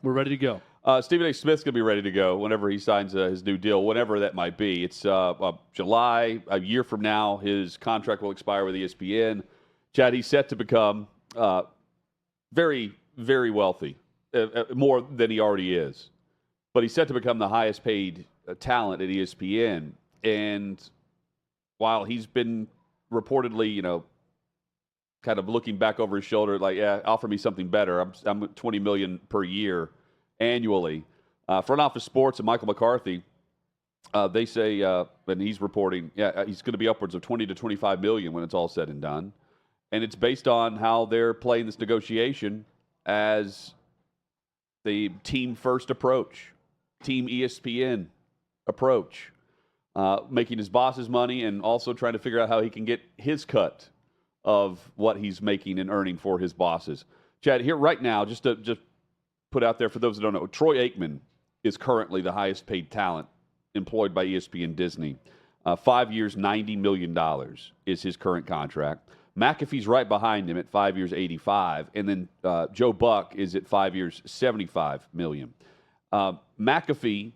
We're ready to go. Stephen A. Smith's going to be ready to go whenever he signs his new deal, whenever that might be. It's July, a year from now, his contract will expire with ESPN. Chad, he's set to become very, very wealthy, more than he already is. But he's set to become the highest paid talent at ESPN. And while he's been reportedly, kind of looking back over his shoulder, like, yeah, offer me something better. I'm $20 million per year annually. Front Office Sports and Michael McCarthy, they say, and he's reporting, he's going to be upwards of 20 to 25 million when it's all said and done. And it's based on how they're playing this negotiation as the team first approach, team ESPN approach, making his boss's money and also trying to figure out how he can get his cut of what he's making and earning for his bosses. Chad, here right now, just put out there for those that don't know, Troy Aikman is currently the highest paid talent employed by ESPN Disney. 5 years, $90 million is his current contract. McAfee's right behind him at 5 years, $85 million. And then Joe Buck is at 5 years, $75 million. McAfee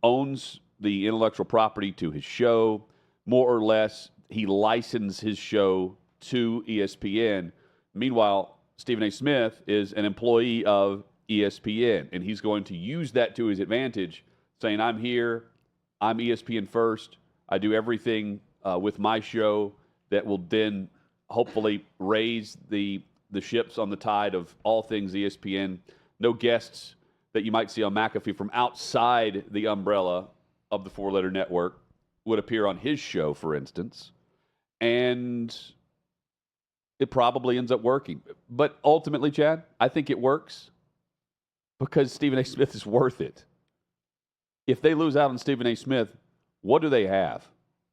owns the intellectual property to his show. More or less, he licensed his show to ESPN. Meanwhile, Stephen A. Smith is an employee of ESPN, and he's going to use that to his advantage, saying, I'm here, I'm ESPN first, I do everything with my show that will then hopefully raise the ships on the tide of all things ESPN. No guests that you might see on McAfee from outside the umbrella of the four-letter network would appear on his show, for instance. And it probably ends up working. But ultimately, Chad, I think it works because Stephen A. Smith is worth it. If they lose out on Stephen A. Smith, what do they have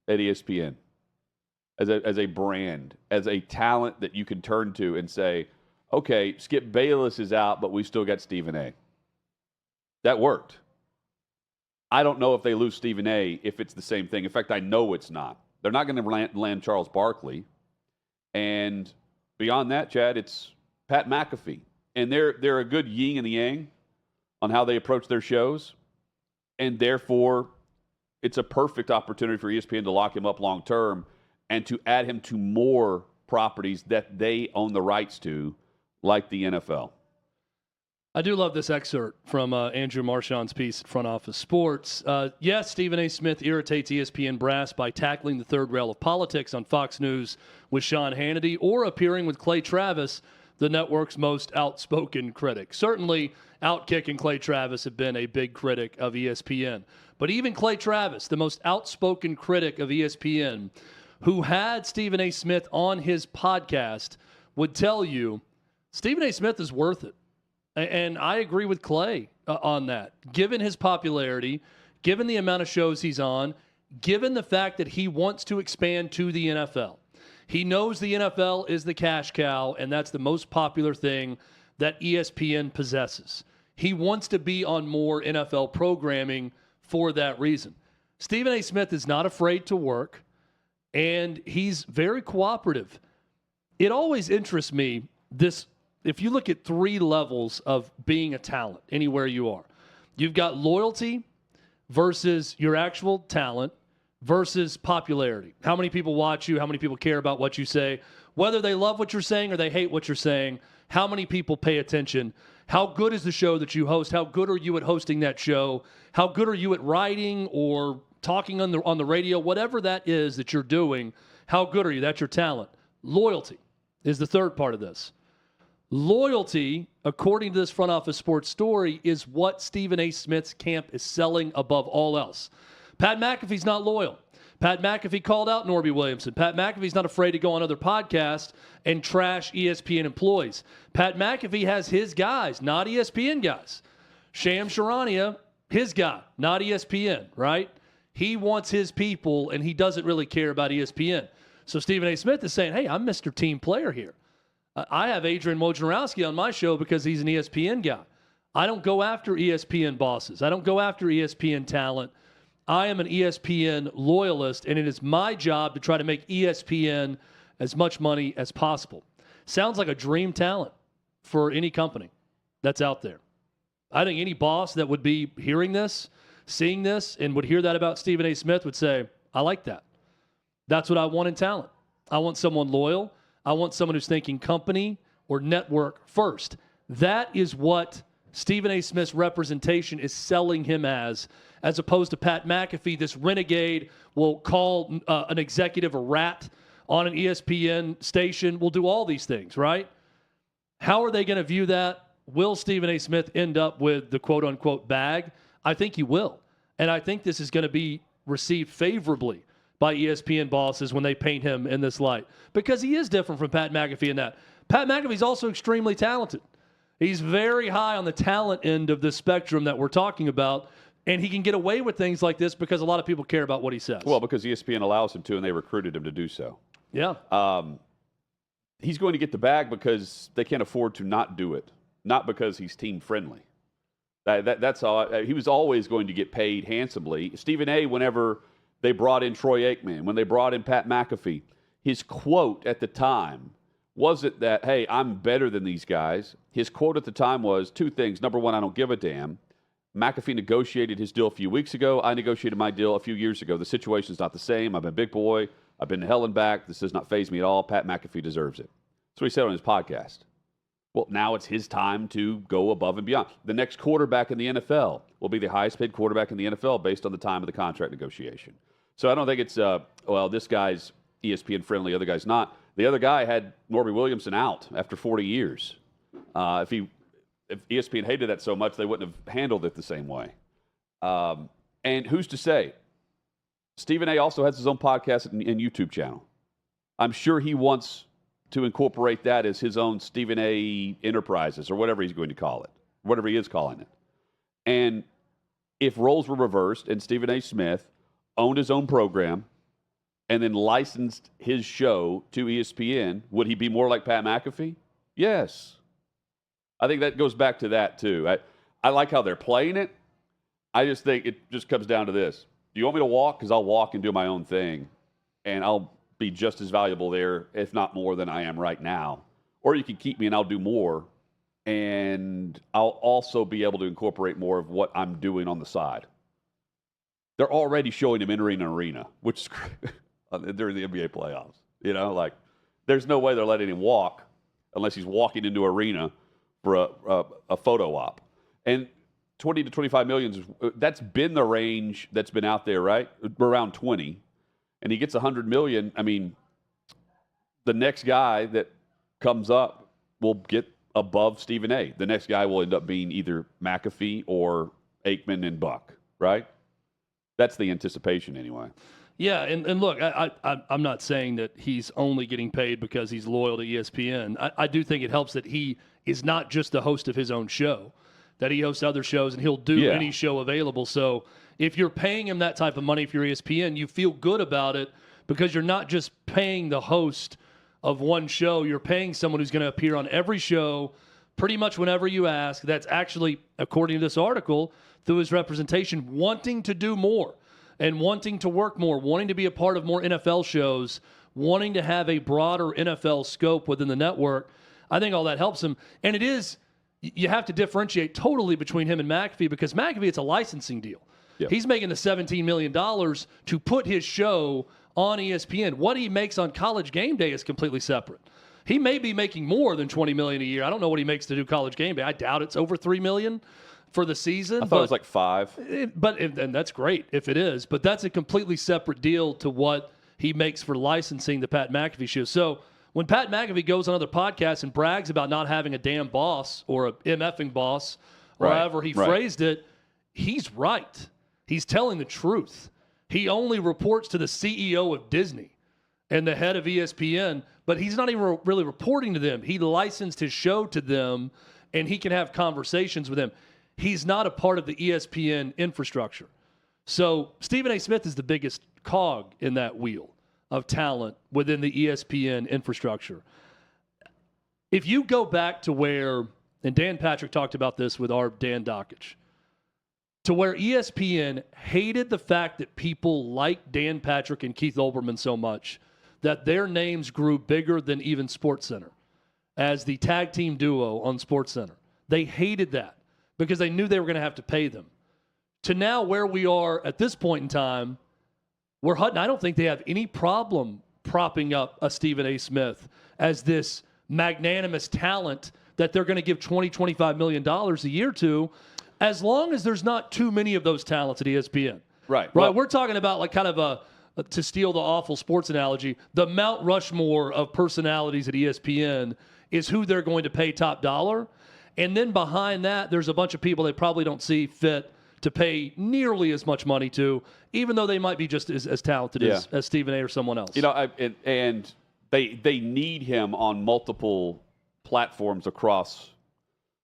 at ESPN as a brand, as a talent that you can turn to and say, okay, Skip Bayless is out, but we still got Stephen A. That worked. I don't know if they lose Stephen A. if it's the same thing. In fact, I know it's not. They're not going to land Charles Barkley. And beyond that, Chad, it's Pat McAfee. And they're a good yin and the yang on how they approach their shows. And therefore, it's a perfect opportunity for ESPN to lock him up long term and to add him to more properties that they own the rights to, like the NFL. I do love this excerpt from Andrew Marchand's piece at Front Office Sports. Yes, Stephen A. Smith irritates ESPN brass by tackling the third rail of politics on Fox News with Sean Hannity or appearing with Clay Travis, the network's most outspoken critic. Certainly, OutKick and Clay Travis have been a big critic of ESPN. But even Clay Travis, the most outspoken critic of ESPN, who had Stephen A. Smith on his podcast, would tell you Stephen A. Smith is worth it. And I agree with Clay on that. Given his popularity, given the amount of shows he's on, given the fact that he wants to expand to the NFL. He knows the NFL is the cash cow, and that's the most popular thing that ESPN possesses. He wants to be on more NFL programming for that reason. Stephen A. Smith is not afraid to work, and he's very cooperative. It always interests me, if you look at three levels of being a talent anywhere you are, you've got loyalty versus your actual talent versus popularity. How many people watch you? How many people care about what you say? Whether they love what you're saying or they hate what you're saying, how many people pay attention? How good is the show that you host? How good are you at hosting that show? How good are you at writing or talking on the radio? Whatever that is that you're doing, how good are you? That's your talent. Loyalty is the third part of this. Loyalty, according to this Front Office Sports story, is what Stephen A. Smith's camp is selling above all else. Pat McAfee's not loyal. Pat McAfee called out Norby Williamson. Pat McAfee's not afraid to go on other podcasts and trash ESPN employees. Pat McAfee has his guys, not ESPN guys. Sham Charania, his guy, not ESPN, right? He wants his people, and he doesn't really care about ESPN. So Stephen A. Smith is saying, hey, I'm Mr. Team Player here. I have Adrian Wojnarowski on my show because he's an ESPN guy. I don't go after ESPN bosses. I don't go after ESPN talent. I am an ESPN loyalist, and it is my job to try to make ESPN as much money as possible. Sounds like a dream talent for any company that's out there. I think any boss that would be hearing this, seeing this, and would hear that about Stephen A. Smith would say, I like that. That's what I want in talent. I want someone loyal. I want someone who's thinking company or network first. That is what Stephen A. Smith's representation is selling him as opposed to Pat McAfee, this renegade will call an executive a rat on an ESPN station, will do all these things, right? How are they going to view that? Will Stephen A. Smith end up with the quote-unquote bag? I think he will. And I think this is going to be received favorably by ESPN bosses when they paint him in this light. Because he is different from Pat McAfee in that. Pat McAfee's also extremely talented. He's very high on the talent end of the spectrum that we're talking about, and he can get away with things like this because a lot of people care about what he says. Well, because ESPN allows him to, and they recruited him to do so. Yeah. He's going to get the bag because they can't afford to not do it, not because he's team-friendly. That's all. He was always going to get paid handsomely. Stephen A., whenever they brought in Troy Aikman, when they brought in Pat McAfee, his quote at the time wasn't that, hey, I'm better than these guys. His quote at the time was two things. Number one, I don't give a damn. McAfee negotiated his deal a few weeks ago. I negotiated my deal a few years ago. The situation's not the same. I'm a big boy. I've been to hell and back. This does not faze me at all. Pat McAfee deserves it. That's what he said on his podcast. Well, now it's his time to go above and beyond. The next quarterback in the NFL will be the highest paid quarterback in the NFL based on the time of the contract negotiation. So I don't think it's, well, this guy's ESPN friendly, the other guy's not. The other guy had Norby Williamson out after 40 years. If ESPN hated that so much, they wouldn't have handled it the same way. And who's to say? Stephen A. also has his own podcast and YouTube channel. I'm sure he wants to incorporate that as his own Stephen A. Enterprises or whatever he's going to call it, whatever he is calling it. And if roles were reversed and Stephen A. Smith owned his own program and then licensed his show to ESPN, would he be more like Pat McAfee? Yes. I think that goes back to that, too. I like how they're playing it. I just think it just comes down to this. Do you want me to walk? Because I'll walk and do my own thing, and I'll be just as valuable there, if not more, than I am right now. Or you can keep me and I'll do more, and I'll also be able to incorporate more of what I'm doing on the side. They're already showing him entering an arena, which is great during the NBA playoffs. You know, like there's no way they're letting him walk unless he's walking into an arena for a photo op. And 20 to 25 million, that's been the range that's been out there, right? Around 20. And he gets 100 million. I mean, the next guy that comes up will get above Stephen A. The next guy will end up being either McAfee or Aikman and Buck, right? That's the anticipation anyway. Yeah, and look, I'm not saying that he's only getting paid because he's loyal to ESPN. I do think it helps that he is not just the host of his own show, that he hosts other shows and he'll do any show available. So if you're paying him that type of money for ESPN, you feel good about it because you're not just paying the host of one show. You're paying someone who's going to appear on every show pretty much whenever you ask. That's actually, according to this article, through his representation, wanting to do more and wanting to work more, wanting to be a part of more NFL shows, wanting to have a broader NFL scope within the network. I think all that helps him. And it is, you have to differentiate totally between him and McAfee because McAfee, it's a licensing deal. Yep. He's making the $17 million to put his show on ESPN. What he makes on College Game Day is completely separate. He may be making more than $20 million a year. I don't know what he makes to do College Game Day. I doubt it's over $3 million for the season. I thought it was like $5. And that's great if it is. But that's a completely separate deal to what he makes for licensing the Pat McAfee show. So when Pat McAfee goes on other podcasts and brags about not having a damn boss or a MFing boss, or however he phrased it, he's right. He's telling the truth. He only reports to the CEO of Disney and the head of ESPN, but he's not even really reporting to them. He licensed his show to them, and he can have conversations with them. He's not a part of the ESPN infrastructure. So Stephen A. Smith is the biggest cog in that wheel of talent within the ESPN infrastructure. If you go back to where, and Dan Patrick talked about this with our Dan Dockich, to where ESPN hated the fact that people like Dan Patrick and Keith Olbermann so much that their names grew bigger than even SportsCenter as the tag team duo on SportsCenter. They hated that because they knew they were going to have to pay them. To now where we are at this point in time, where Hutton, I don't think they have any problem propping up a Stephen A. Smith as this magnanimous talent that they're going to give $20, $25 million a year to, as long as there's not too many of those talents at ESPN. Right. Well, we're talking about like kind of to steal the awful sports analogy, the Mount Rushmore of personalities at ESPN is who they're going to pay top dollar. And then behind that, there's a bunch of people they probably don't see fit to pay nearly as much money to, even though they might be just as talented as Stephen A. or someone else. And they need him on multiple platforms across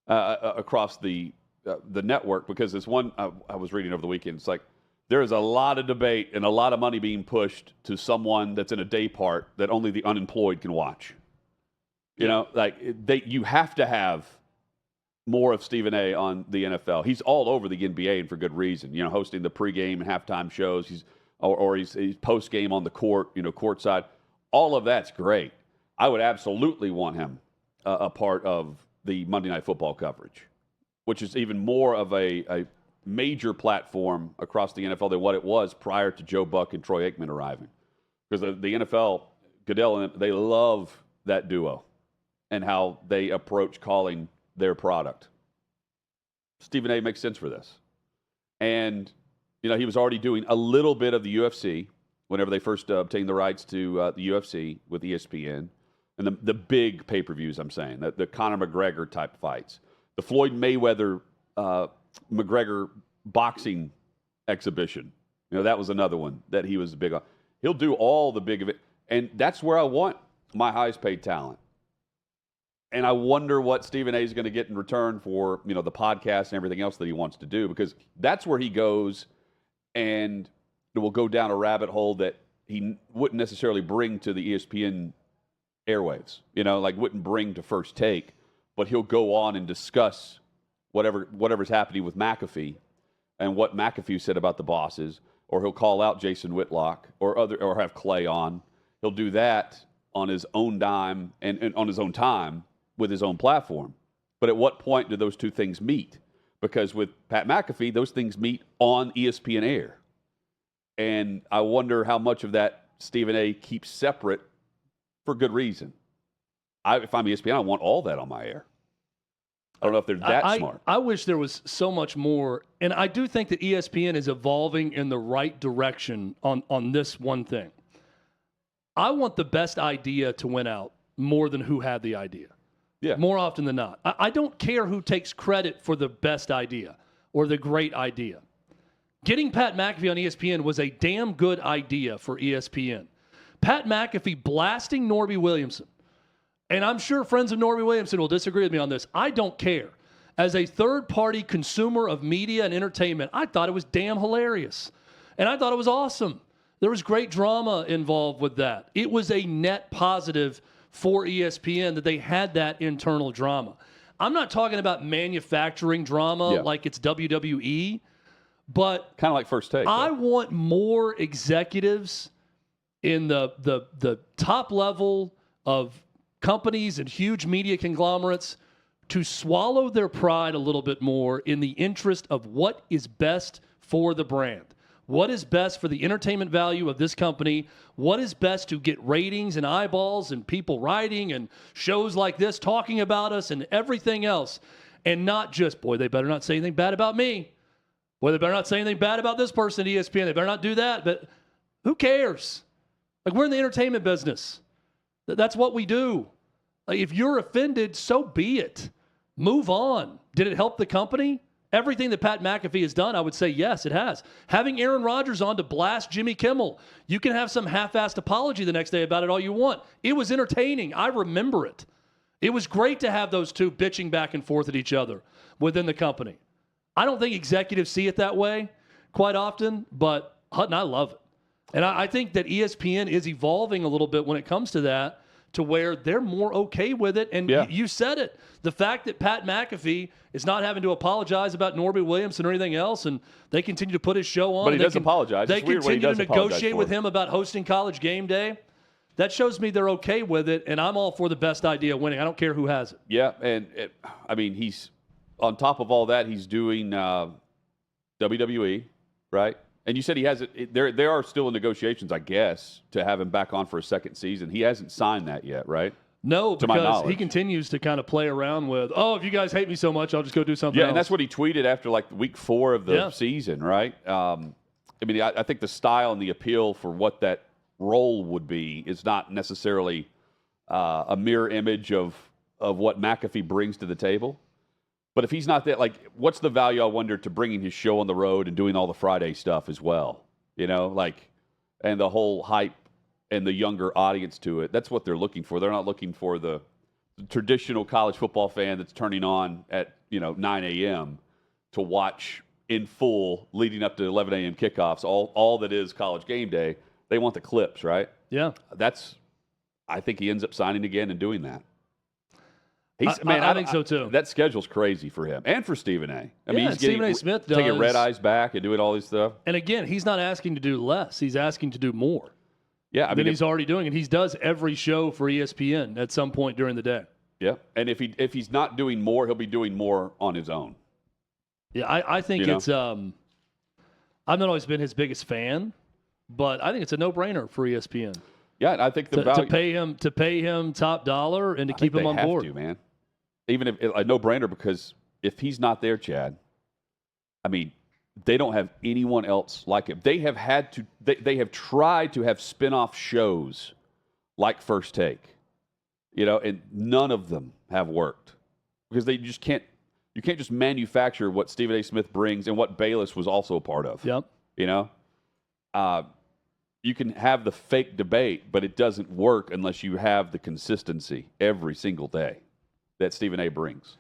the network, because there's one I was reading over the weekend. It's like there is a lot of debate and a lot of money being pushed to someone that's in a day part that only the unemployed can watch. You have to have more of Stephen A. on the NFL. He's all over the NBA, and for good reason. Hosting the pregame and halftime shows. He's post-game on the court, courtside. All of that's great. I would absolutely want him a part of the Monday Night Football coverage, which is even more of a major platform across the NFL than what it was prior to Joe Buck and Troy Aikman arriving. Because the NFL, Goodell and them, they love that duo and how they approach calling their product. Stephen A. makes sense for this. And, he was already doing a little bit of the UFC whenever they first obtained the rights to the UFC with ESPN. And the big pay-per-views, I'm saying, the Conor McGregor type fights. The Floyd Mayweather McGregor boxing exhibition. That was another one that he was big on. He'll do all the big of it. And that's where I want my highest paid talent. And I wonder what Stephen A. is going to get in return for, the podcast and everything else that he wants to do, because that's where he goes and will go down a rabbit hole that he wouldn't necessarily bring to the ESPN airwaves, wouldn't bring to First Take, but he'll go on and discuss whatever's happening with McAfee and what McAfee said about the bosses, or he'll call out Jason Whitlock or have Clay on. He'll do that on his own dime and on his own time with his own platform. But at what point do those two things meet? Because with Pat McAfee, those things meet on ESPN air. And I wonder how much of that Stephen A. keeps separate for good reason. If I'm ESPN, I want all that on my air. I don't know if they're that smart. I wish there was so much more. And I do think that ESPN is evolving in the right direction on this one thing. I want the best idea to win out more than who had the idea. Yeah. More often than not. I don't care who takes credit for the best idea or the great idea. Getting Pat McAfee on ESPN was a damn good idea for ESPN. Pat McAfee blasting Norby Williamson. And I'm sure friends of Norby Williamson will disagree with me on this. I don't care. As a third-party consumer of media and entertainment, I thought it was damn hilarious. And I thought it was awesome. There was great drama involved with that. It was a net positive for ESPN that they had that internal drama. I'm not talking about manufacturing drama like it's WWE, but kind of like First Take. I want more executives in the top level of companies and huge media conglomerates to swallow their pride a little bit more in the interest of what is best for the brand. What is best for the entertainment value of this company? What is best to get ratings and eyeballs and people writing and shows like this talking about us and everything else? And not just, boy, they better not say anything bad about me. Boy, they better not say anything bad about this person at ESPN. They better not do that. But who cares? Like, we're in the entertainment business. That's what we do. Like, if you're offended, so be it. Move on. Did it help the company? Everything that Pat McAfee has done, I would say, yes, it has. Having Aaron Rodgers on to blast Jimmy Kimmel, you can have some half-assed apology the next day about it all you want. It was entertaining. I remember it. It was great to have those two bitching back and forth at each other within the company. I don't think executives see it that way quite often, but Hutton, I love it. And I think that ESPN is evolving a little bit when it comes to that, to where they're more okay with it. And you said it. The fact that Pat McAfee is not having to apologize about Norby Williamson or anything else, and they continue to put his show on. But he does apologize. They continue to negotiate with him about hosting College Game Day. That shows me they're okay with it, and I'm all for the best idea winning. I don't care who has it. Yeah, and on top of all that, he's doing WWE, right? And you said he hasn't. There are still in negotiations, I guess, to have him back on for a second season. He hasn't signed that yet, right? No, to my because knowledge. he continues to kind of play around with, if you guys hate me so much, I'll just go do something Yeah, else. and that's what he tweeted after like week 4 of the season, right? I think the style and the appeal for what that role would be is not necessarily a mirror image of what McAfee brings to the table. But if he's not that, like, what's the value, I wonder, to bringing his show on the road and doing all the Friday stuff as well? You know, like, and the whole hype and the younger audience to it. That's what they're looking for. They're not looking for the traditional college football fan that's turning on at 9 a.m. to watch in full leading up to 11 a.m. kickoffs. All that is College Game Day. They want the clips, right? Yeah. I think he ends up signing again and doing that. I think so too. That schedule's crazy for him and for Stephen A. I mean, he's Stephen A. Smith taking red eyes back and doing all this stuff. And again, he's not asking to do less. He's asking to do more. Yeah, than he's already doing, and he does every show for ESPN at some point during the day. Yeah, and if he's not doing more, he'll be doing more on his own. Yeah, I think it's. I've not always been his biggest fan, but I think it's a no-brainer for ESPN. Yeah, and I think to pay him top dollar and to keep him on board. To, man. Even if a no-brainer, because if he's not there, Chad, I mean, they don't have anyone else like him. They have they have tried to have spin-off shows like First Take, and none of them have worked because they just can't. You can't just manufacture what Stephen A. Smith brings and what Bayless was also a part of. Yep. You can have the fake debate, but it doesn't work unless you have the consistency every single day that Stephen A. brings.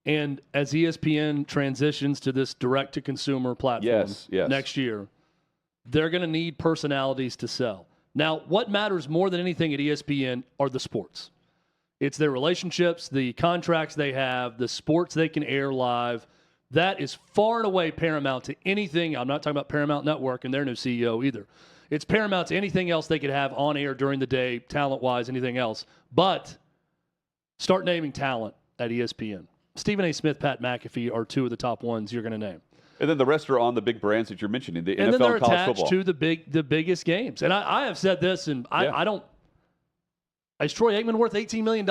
And as ESPN transitions to this direct-to-consumer platform next year, they're going to need personalities to sell. Now, what matters more than anything at ESPN are the sports. It's their relationships, the contracts they have, the sports they can air live. That is far and away paramount to anything. I'm not talking about Paramount Network and their new CEO either. It's paramount to anything else they could have on air during the day, talent-wise, anything else. But start naming talent at ESPN. Stephen A. Smith, Pat McAfee are two of the top ones you're going to name. And then the rest are on the big brands that you're mentioning, the and NFL then they're and college attached football. to the biggest games. And I have said this, and I don't. Is Troy Aikman worth $18 million?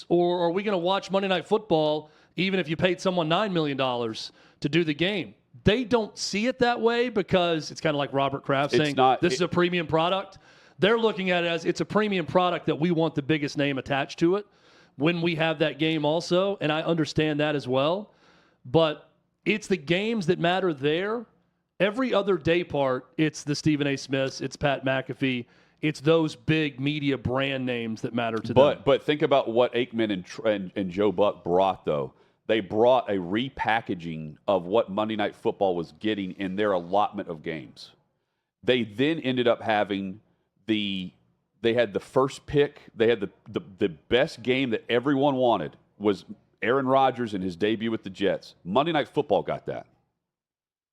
Or are we going to watch Monday Night Football even if you paid someone $9 million to do the game? They don't see it that way because it's kind of like Robert Kraft saying this is a premium product. They're looking at it as it's a premium product that we want the biggest name attached to it when we have that game also, and I understand that as well. But it's the games that matter there. Every other day part, it's the Stephen A. Smiths, it's Pat McAfee, it's those big media brand names that matter to them. But think about what Aikman and Joe Buck brought, though. They brought a repackaging of what Monday Night Football was getting in their allotment of games. They then ended up having they had the first pick. They had the best game that everyone wanted was Aaron Rodgers in his debut with the Jets. Monday Night Football got that.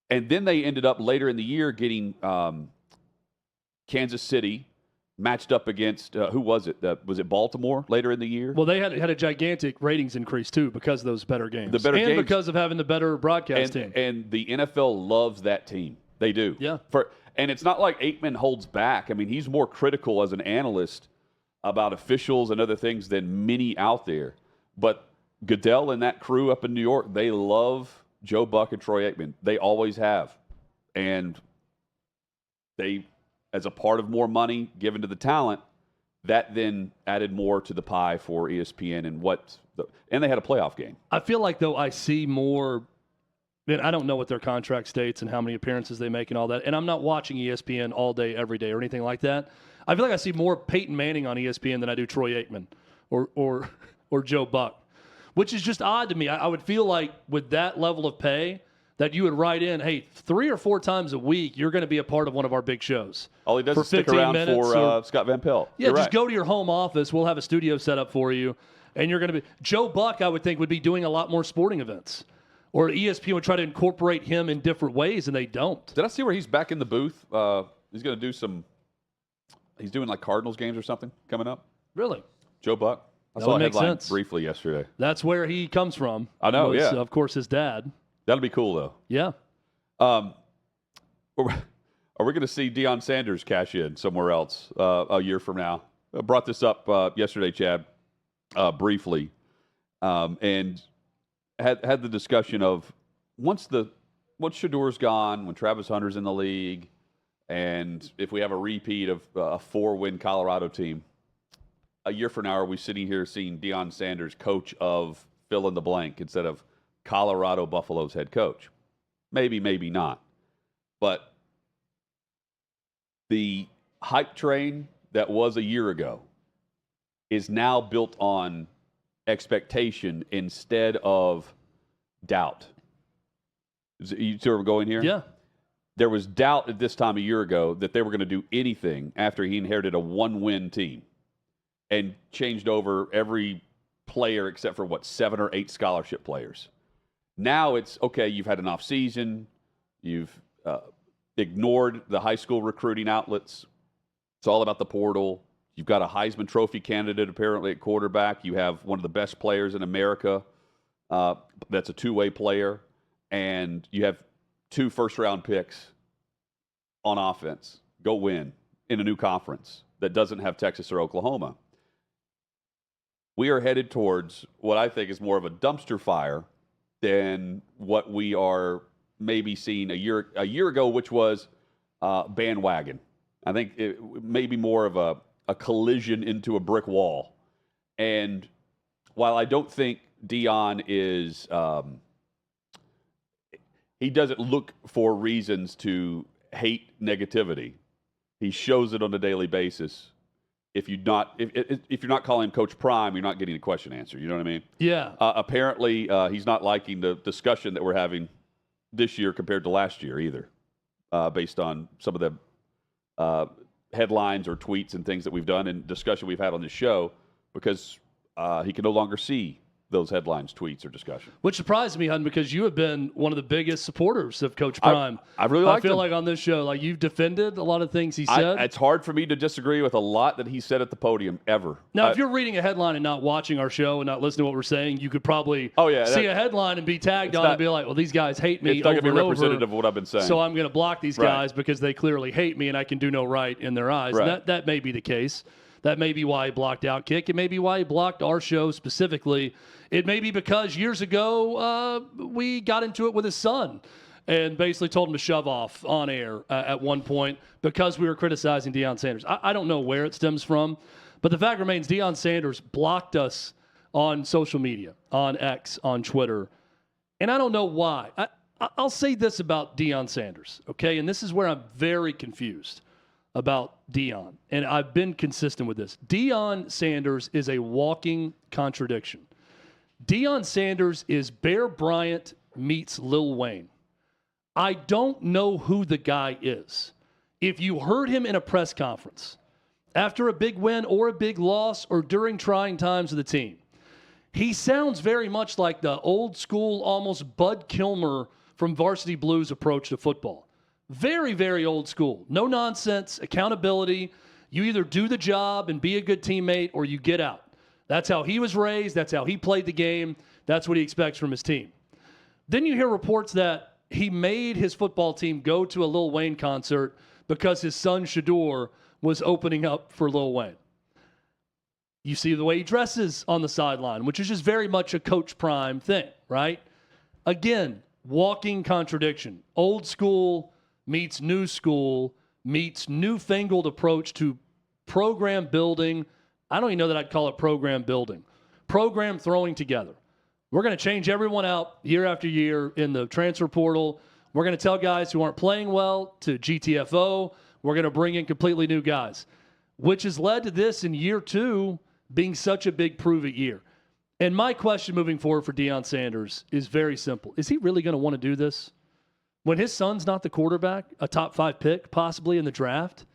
And then they ended up later in the year getting Kansas City matched up against, who was it? Was it Baltimore later in the year? Well, they had a gigantic ratings increase, too, because of those better games. And because of having the better broadcast team. And the NFL loves that team. They do. Yeah. And it's not like Aikman holds back. I mean, he's more critical as an analyst about officials and other things than many out there. But Goodell and that crew up in New York, they love Joe Buck and Troy Aikman. They always have. And they, as a part of more money given to the talent, that then added more to the pie for ESPN and they had a playoff game. I feel like, though, I see more. Man, I don't know what their contract states and how many appearances they make and all that. And I'm not watching ESPN all day, every day, or anything like that. I feel like I see more Peyton Manning on ESPN than I do Troy Aikman or Joe Buck, which is just odd to me. I would feel like with that level of pay that you would write in, hey, 3 or 4 times a week, you're going to be a part of one of our big shows. All he does is stick around for Scott Van Pelt. Yeah, just go to your home office. We'll have a studio set up for you. And you're going to be – Joe Buck, I would think, would be doing a lot more sporting events. Or ESPN would try to incorporate him in different ways, and they don't. Did I see where he's back in the booth? He's going to do he's doing like Cardinals games or something coming up. Really? Joe Buck. I saw a headline briefly yesterday. That's where he comes from. I know, yeah. Of course, his dad. That'll be cool, though. Yeah. Are we going to see Deion Sanders cash in somewhere else a year from now? I brought this up yesterday, Chad, briefly, and had the discussion of once Shadour's gone, when Travis Hunter's in the league, and if we have a repeat of a 4-win Colorado team, a year from now, are we sitting here seeing Deion Sanders coach of fill in the blank instead of Colorado Buffalo's head coach? Maybe, maybe not. But the hype train that was a year ago is now built on expectation instead of doubt. You see where we're going here? Yeah. There was doubt at this time a year ago that they were going to do anything after he inherited a 1-win team and changed over every player except for, 7 or 8 scholarship players. Now it's, okay, you've had an off season. You've ignored the high school recruiting outlets. It's all about the portal. You've got a Heisman Trophy candidate apparently at quarterback. You have one of the best players in America that's a two-way player. And you have 2 first-round picks on offense. Go win in a new conference that doesn't have Texas or Oklahoma. We are headed towards what I think is more of a dumpster fire than what we are maybe seeing a year ago, which was bandwagon. I think it may be more of a collision into a brick wall. And while I don't think Deion is he doesn't look for reasons to hate negativity. He shows it on a daily basis. If you're not calling him Coach Prime, you're not getting a question answered. You know what I mean? Yeah. Apparently, he's not liking the discussion that we're having this year compared to last year either, based on some of the headlines or tweets and things that we've done and discussion we've had on this show, because he can no longer see those headlines, tweets, or discussion. Which surprised me, Hutton, because you have been one of the biggest supporters of Coach Prime. I really like. I feel like on this show, like you've defended a lot of things he said. It's hard for me to disagree with a lot that he said at the podium ever. Now, if you're reading a headline and not watching our show and not listening to what we're saying, you could probably see a headline and be tagged on and be like, well, these guys hate me. It's not going to be representative of what I've been saying. So I'm going to block these guys because they clearly hate me and I can do no right in their eyes. Right. And that may be the case. That may be why he blocked OutKick. It may be why he blocked our show specifically. It may be because years ago we got into it with his son and basically told him to shove off on air at one point because we were criticizing Deion Sanders. I don't know where it stems from, but the fact remains Deion Sanders blocked us on social media, on X, on Twitter, and I don't know why. I'll say this about Deion Sanders, okay? And this is where I'm very confused about Deion, and I've been consistent with this. Deion Sanders is a walking contradiction. Deion Sanders is Bear Bryant meets Lil Wayne. I don't know who the guy is. If you heard him in a press conference after a big win or a big loss or during trying times of the team, he sounds very much like the old school, almost Bud Kilmer from Varsity Blues approach to football. Very, very old school. No nonsense, accountability. You either do the job and be a good teammate or you get out. That's how he was raised. That's how he played the game. That's what he expects from his team. Then you hear reports that he made his football team go to a Lil Wayne concert because his son Shador was opening up for Lil Wayne. You see the way he dresses on the sideline, which is just very much a Coach Prime thing, right? Again, walking contradiction. Old school meets new school, meets newfangled approach to program building. I don't even know that I'd call it program building. Program throwing together. We're going to change everyone out year after year in the transfer portal. We're going to tell guys who aren't playing well to GTFO. We're going to bring in completely new guys, which has led to this in year 2 being such a big prove-it year. And my question moving forward for Deion Sanders is very simple. Is he really going to want to do this? When his son's not the quarterback, a top 5 pick possibly in the draft,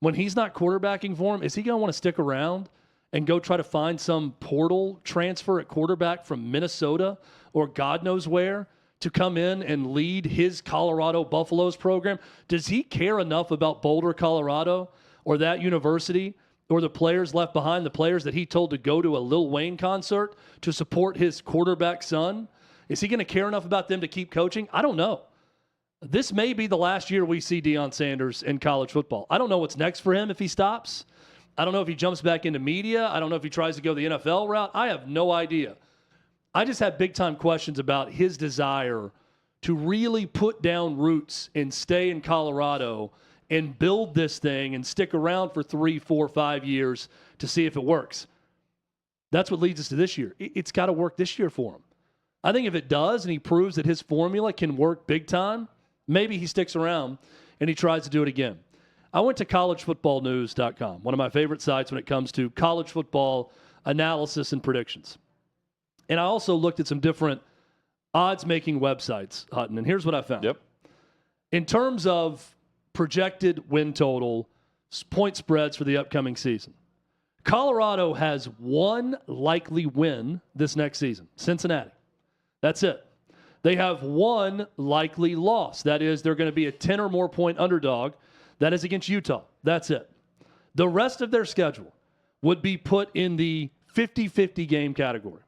when he's not quarterbacking for him, is he going to want to stick around and go try to find some portal transfer at quarterback from Minnesota or God knows where to come in and lead his Colorado Buffaloes program? Does he care enough about Boulder, Colorado or that university or the players left behind, the players that he told to go to a Lil Wayne concert to support his quarterback son? Is he going to care enough about them to keep coaching? I don't know. This may be the last year we see Deion Sanders in college football. I don't know what's next for him if he stops. I don't know if he jumps back into media. I don't know if he tries to go the NFL route. I have no idea. I just have big-time questions about his desire to really put down roots and stay in Colorado and build this thing and stick around for 3, 4, 5 years to see if it works. That's what leads us to this year. It's got to work this year for him. I think if it does and he proves that his formula can work big time, maybe he sticks around and he tries to do it again. I went to collegefootballnews.com, one of my favorite sites when it comes to college football analysis and predictions. And I also looked at some different odds-making websites, Hutton, and here's what I found. Yep. In terms of projected win total, point spreads for the upcoming season, Colorado has one likely win this next season, Cincinnati. That's it. They have one likely loss. That is, they're going to be a 10 or more point underdog. That is against Utah. That's it. The rest of their schedule would be put in the 50-50 game category.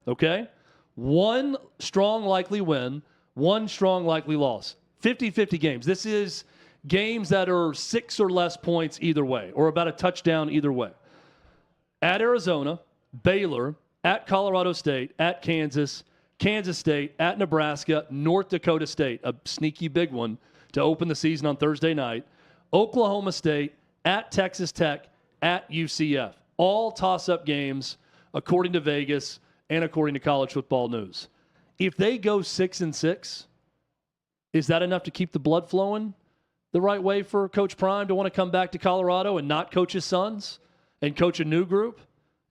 Okay? One strong likely win, one strong likely loss. 50-50 games. This is games that are 6 or less points either way, or about a touchdown either way. At Arizona, Baylor, at Colorado State, at Kansas, Kansas State, at Nebraska, North Dakota State, a sneaky big one to open the season on Thursday night, Oklahoma State, at Texas Tech, at UCF. All toss-up games according to Vegas and according to College Football News. If they go 6-6, is that enough to keep the blood flowing the right way for Coach Prime to want to come back to Colorado and not coach his sons and coach a new group?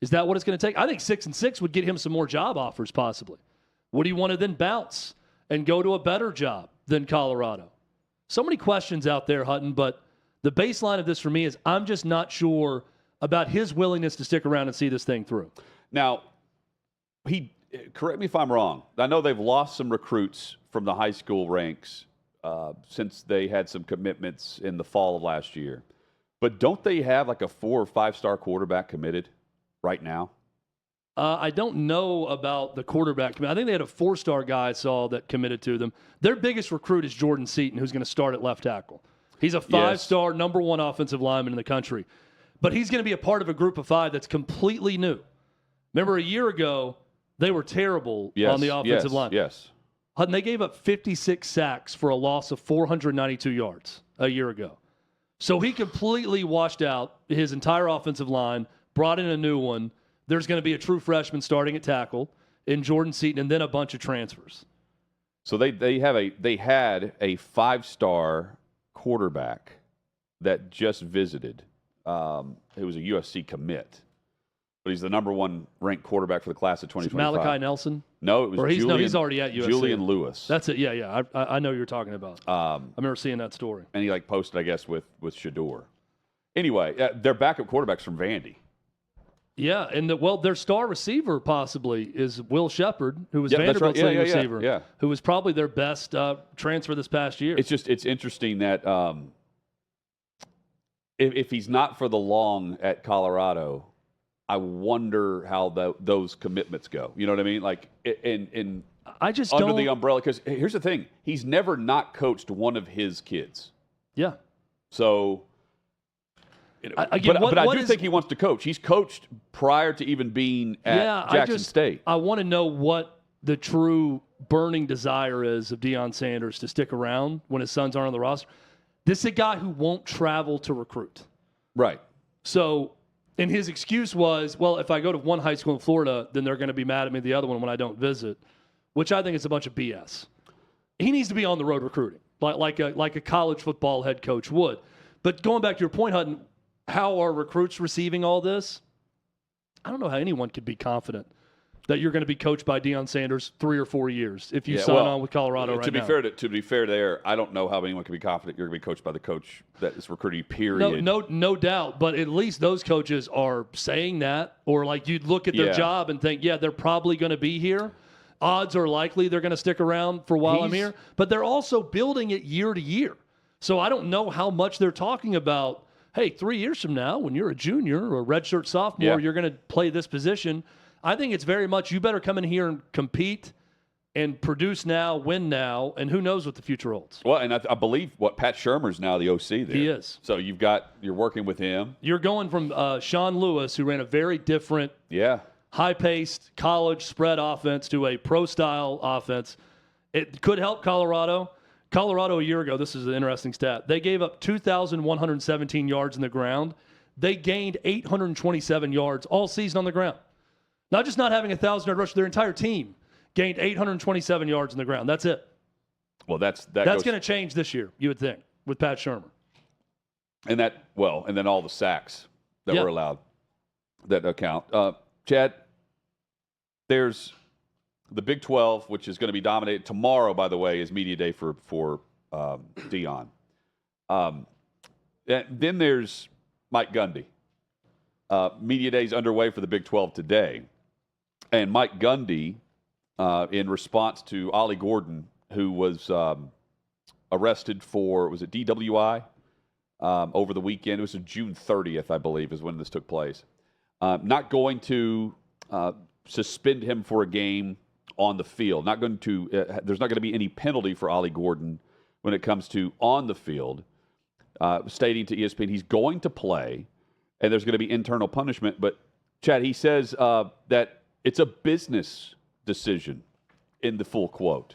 Is that what it's going to take? I think 6-6 would get him some more job offers possibly. Would he want to then bounce and go to a better job than Colorado? So many questions out there, Hutton, but the baseline of this for me is I'm just not sure about his willingness to stick around and see this thing through. Now, correct me if I'm wrong. I know they've lost some recruits from the high school ranks since they had some commitments in the fall of last year. But don't they have like a 4 or 5-star quarterback committed right now? I don't know about the quarterback. I think they had a 4-star guy I saw that committed to them. Their biggest recruit is Jordan Seaton, who's going to start at left tackle. He's a 5-star, number 1 offensive lineman in the country. But he's going to be a part of a group of 5 that's completely new. Remember, a year ago, they were terrible on the offensive line. Yes. Hutton, they gave up 56 sacks for a loss of 492 yards a year ago. So he completely washed out his entire offensive line, brought in a new one. There's going to be a true freshman starting at tackle in Jordan Seaton, and then a bunch of transfers. So they had a 5-star quarterback that just visited. It was a USC commit, but he's the number 1 ranked quarterback for the class of 2025. Malachi Nelson? No, it was Julian. No, he's already at USC. Julian Lewis. That's it. Yeah. I know who you're talking about. I remember seeing that story. And he posted, I guess, with Shador. Anyway, their backup quarterback's from Vandy. Yeah, and their star receiver possibly is Will Shepard, who was Vanderbilt's leading receiver, who was probably their best transfer this past year. It's interesting that if he's not for the long at Colorado, I wonder how those commitments go. You know what I mean? Like, I just under don't, the umbrella. Because here's the thing: he's never not coached one of his kids. Yeah. So. I do think he wants to coach. He's coached prior to even being at Jackson State. I want to know what the true burning desire is of Deion Sanders to stick around when his sons aren't on the roster. This is a guy who won't travel to recruit. Right. So, and his excuse was, well, if I go to one high school in Florida, then they're going to be mad at me at the other one when I don't visit, which I think is a bunch of BS. He needs to be on the road recruiting, like a college football head coach would. But going back to your point, Hutton, how are recruits receiving all this? I don't know how anyone could be confident that you're going to be coached by Deion Sanders 3 or 4 years if you sign on with Colorado right now. To be fair there, I don't know how anyone can be confident you're going to be coached by the coach that is recruiting, period. No doubt, but at least those coaches are saying that, or like you'd look at their job and think, they're probably going to be here. Odds are likely they're going to stick around for a while I'm here. But they're also building it year to year. So I don't know how much they're talking about hey, 3 years from now, when you're a junior or a redshirt sophomore, you're going to play this position. I think it's very much you better come in here and compete and produce now, win now, and who knows what the future holds. Well, and I believe Pat Shurmur's now the OC there. He is. So you're working with him. You're going from Sean Lewis, who ran a very different, high-paced college spread offense, to a pro-style offense. It could help Colorado. Colorado a year ago, this is an interesting stat, they gave up 2,117 yards in the ground. They gained 827 yards all season on the ground. Not just not having a 1,000-yard rush, their entire team gained 827 yards in the ground. That's it. Well, that's going to change this year, you would think, with Pat Shurmur. And then all the sacks that were allowed that account. Chad, there's the Big 12, which is going to be dominated tomorrow. By the way, is media day for Deion. Then there's Mike Gundy. Media day is underway for the Big 12 today, and Mike Gundy, in response to Ollie Gordon, who was arrested for, was it DWI over the weekend? It was June 30th, I believe, is when this took place. Not going to suspend him for a game on the field. Not going to. There's not going to be any penalty for Ollie Gordon when it comes to on the field. Stating to ESPN he's going to play, and there's going to be internal punishment. But Chad, he says that it's a business decision in the full quote.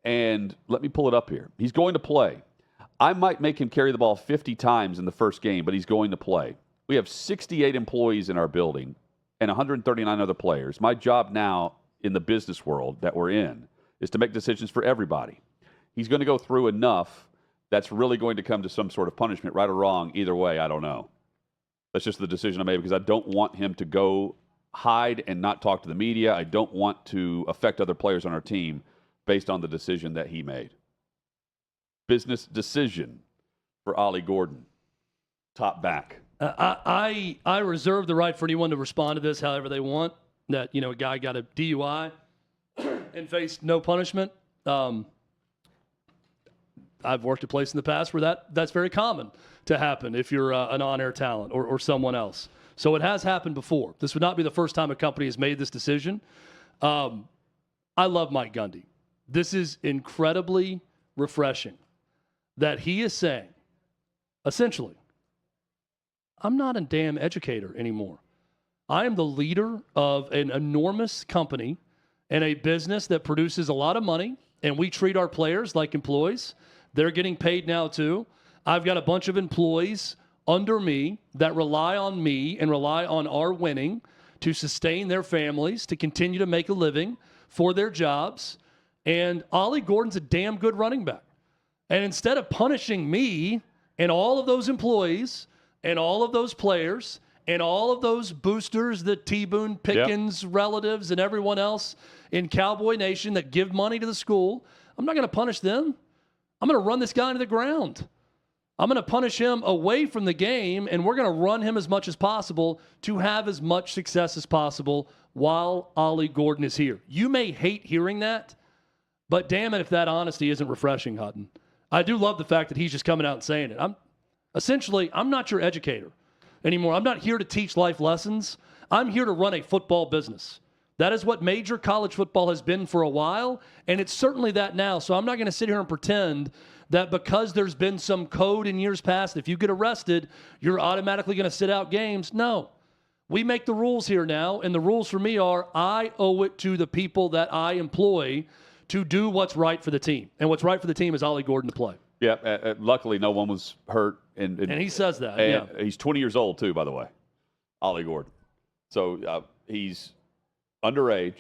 And let me pull it up here. He's going to play. I might make him carry the ball 50 times in the first game, but he's going to play. We have 68 employees in our building and 139 other players. My job now in the business world that we're in is to make decisions for everybody. He's going to go through enough that's really going to come to some sort of punishment, right or wrong. Either way, I don't know. That's just the decision I made because I don't want him to go hide and not talk to the media. I don't want to affect other players on our team based on the decision that he made. Business decision for Ollie Gordon. Top back. I reserve the right for anyone to respond to this however they want. That, a guy got a DUI and faced no punishment. I've worked at a place in the past where that's very common to happen if you're an on-air talent or someone else. So it has happened before. This would not be the first time a company has made this decision. I love Mike Gundy. This is incredibly refreshing that he is saying, essentially, I'm not a damn educator anymore. I am the leader of an enormous company and a business that produces a lot of money, and we treat our players like employees. They're getting paid now, too. I've got a bunch of employees under me that rely on me and rely on our winning to sustain their families, to continue to make a living for their jobs. And Ollie Gordon's a damn good running back. And instead of punishing me and all of those employees and all of those players and all of those boosters, the T-Boone Pickens relatives and everyone else in Cowboy Nation that give money to the school, I'm not going to punish them. I'm going to run this guy into the ground. I'm going to punish him away from the game, and we're going to run him as much as possible to have as much success as possible while Ollie Gordon is here. You may hate hearing that, but damn it if that honesty isn't refreshing, Hutton. I do love the fact that he's just coming out and saying it. I'm not your educator anymore. I'm not here to teach life lessons. I'm here to run a football business. That is what major college football has been for a while, and it's certainly that now. So I'm not going to sit here and pretend that because there's been some code in years past, if you get arrested, you're automatically going to sit out games. No. We make the rules here now, and the rules for me are I owe it to the people that I employ to do what's right for the team. And what's right for the team is Ollie Gordon to play. Yeah, luckily no one was hurt. And he says that, He's 20 years old, too, by the way, Ollie Gordon. So he's underage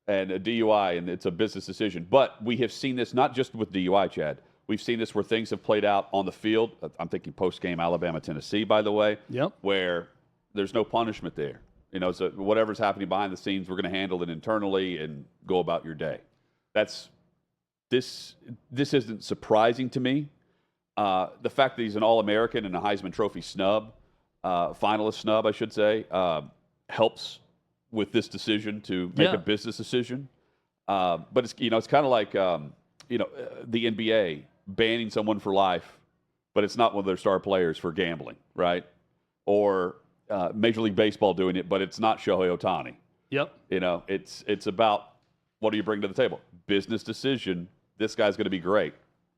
and a DUI, and it's a business decision. But we have seen this not just with DUI, Chad. We've seen this where things have played out on the field. I'm thinking post-game Alabama-Tennessee, by the way, where there's no punishment there. So whatever's happening behind the scenes, we're going to handle it internally and go about your day. This isn't surprising to me. The fact that he's an All-American and a Heisman Trophy finalist snub, I should say, helps with this decision to make a business decision. But it's kind of like the NBA banning someone for life but it's not one of their star players for gambling, right? Or Major League Baseball doing it, but it's not Shohei Ohtani. Yep. You know, it's about what do you bring to the table? Business decision. This guy's going to be great.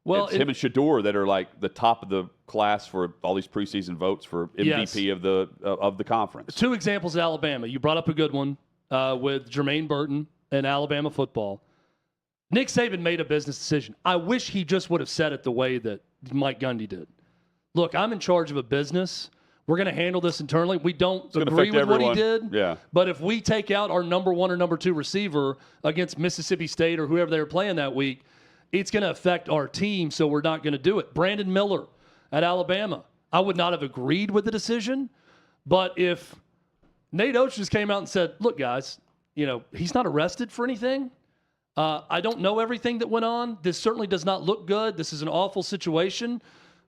Well, it's him and Shador that are like the top of the class for all these preseason votes for MVP of the conference. 2 examples at Alabama. You brought up a good one with Jermaine Burton and Alabama football. Nick Saban made a business decision. I wish he just would have said it the way that Mike Gundy did. Look, I'm in charge of a business. We're going to handle this internally. We don't agree with what he did. Yeah. But if we take out our number 1 or number 2 receiver against Mississippi State or whoever they were playing that week, it's going to affect our team, so we're not going to do it. Brandon Miller at Alabama. I would not have agreed with the decision, but if Nate Oates just came out and said, look, guys, you know, he's not arrested for anything. I don't know everything that went on. This certainly does not look good. This is an awful situation.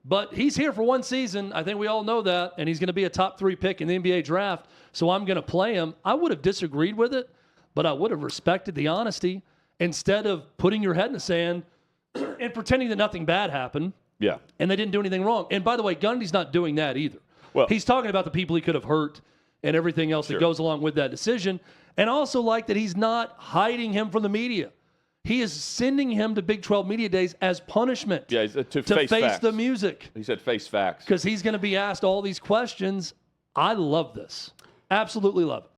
But he's here for 1 season. I think we all know that. And he's going to be a top 3 pick in the NBA draft. So I'm going to play him. I would have disagreed with it, but I would have respected the honesty instead of putting your head in the sand and pretending that nothing bad happened. Yeah. And they didn't do anything wrong. And by the way, Gundy's not doing that either. Well, he's talking about the people he could have hurt and everything else that goes along with that decision. And I also like that he's not hiding him from the media. He is sending him to Big 12 Media Days as punishment. Yeah, to face facts. The music. He said face facts. Because he's going to be asked all these questions. I love this. Absolutely love it.